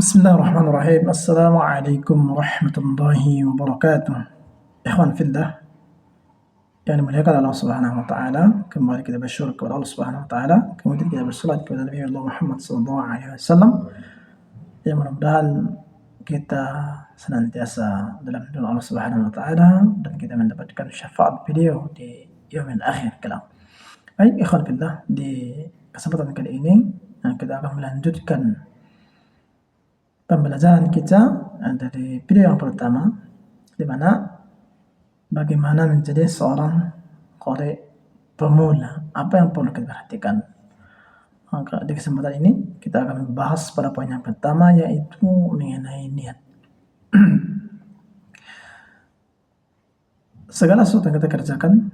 Bismillahirrahmanirrahim. Assalamualaikum warahmatullahi wabarakatuh. Ikhwan fillah yang dimuliakan Allah Subhanahu wa taala, kembali kita bersyukur kepada Allah Subhanahu wa taala, kemudian kita bersalat kepada Nabi Allah Muhammad sallallahu alaihi wasallam. Yang mudah-mudahan kita senantiasa dalam lindungan Allah Subhanahu wa taala dan kita mendapatkan syafaat beliau di yaumil akhir kelak. Baik, ikhwan fillah, di kesempatan kali ini kita akan melanjutkan pembelajaran kita dari video yang pertama, di mana bagaimana menjadi seorang qari pemula, apa yang perlu kita perhatikan. Maka di kesempatan ini kita akan membahas pada poin yang pertama, yaitu mengenai niat. Segala sesuatu yang kita kerjakan,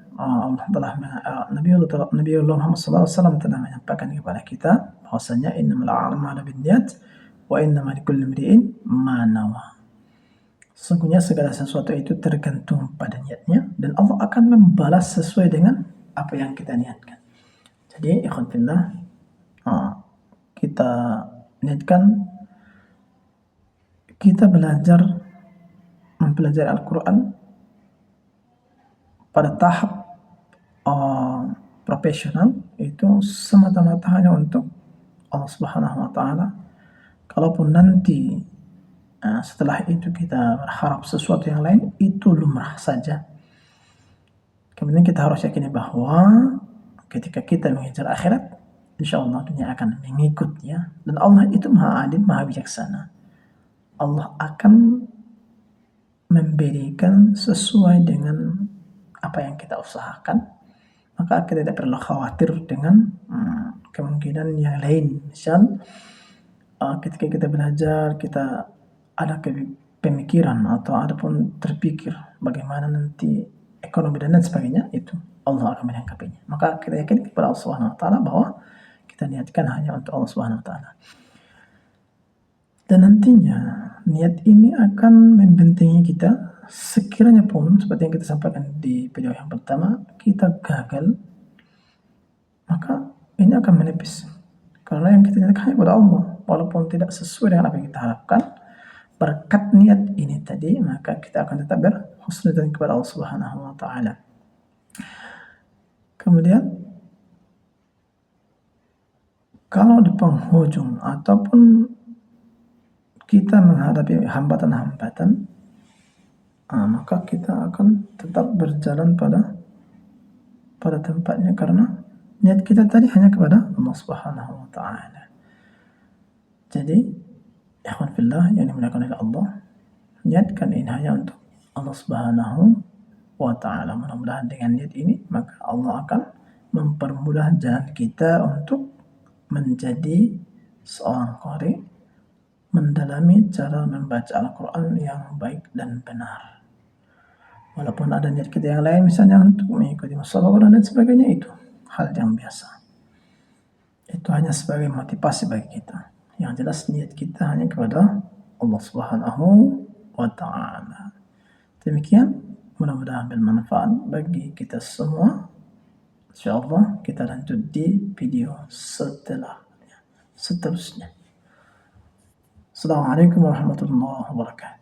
Nabi Allah Muhammad SAW telah menyampaikan kepada kita bahwasanya innamal a'malu binniyat wa innamal likulli imri'in ma nawa. Sesungguhnya segala sesuatu itu tergantung pada niatnya dan Allah akan membalas sesuai dengan apa yang kita niatkan. Jadi ikhwan fillah, kita niatkan kita mempelajari Al-Quran pada tahap profesional, itu semata-mata hanya untuk Allah Subhanahu wa taala. Kalaupun nanti setelah itu kita berharap sesuatu yang lain, itu lumrah saja. Kemudian kita harus yakini bahwa ketika kita mengejar akhirat, insya Allah dunia akan mengikutnya. Dan Allah itu maha adil, maha bijaksana. Allah akan memberikan sesuai dengan apa yang kita usahakan. Maka kita tidak perlu khawatir dengan kemungkinan yang lain. Misal ketika kita belajar, kita ada pemikiran atau ada pun terpikir bagaimana nanti ekonomi dan lain sebagainya, itu Allah akan melengkapinya. Maka kita yakin kepada Allah Subhanahu wa taala bahwa kita niatkan hanya untuk Allah Subhanahu wa taala. Dan nantinya niat ini akan membentengi kita sekiranya pun seperti yang kita sampaikan di video yang pertama, kita gagal, maka ini akan menipis. Karena yang kita niatkan hanya kepada Allah, walaupun tidak sesuai dengan apa yang kita harapkan, berkat niat ini tadi, maka kita akan tetap berhusnudzon kepada Allah Subhanahu wa taala. Kemudian kalau di penghujung ataupun kita menghadapi hambatan-hambatan, maka kita akan tetap berjalan pada tempatnya, karena niat kita tadi hanya kepada Allah Subhanahu wa taala. Jadi ikhwan fillah yang dimuliakan oleh Allah, niatkan ini hanya untuk Allah Subhanahu wa taala. Mudah-mudahan dengan niat ini maka Allah akan mempermudah jalan kita untuk menjadi seorang qari, mendalami cara membaca Al-Quran yang baik dan benar. Walaupun ada niat kita yang lain, misalnya untuk mengikuti musabaqah dan sebagainya, itu hal yang biasa. Itu hanya sebagai motivasi bagi kita. Yang jelas niat kita hanya kepada Allah Subhanahu wa taala. Demikian, mudah-mudahan bermanfaat bagi kita semua. Insyaallah kita lanjut di video seterusnya. Assalamualaikum warahmatullahi wabarakatuh.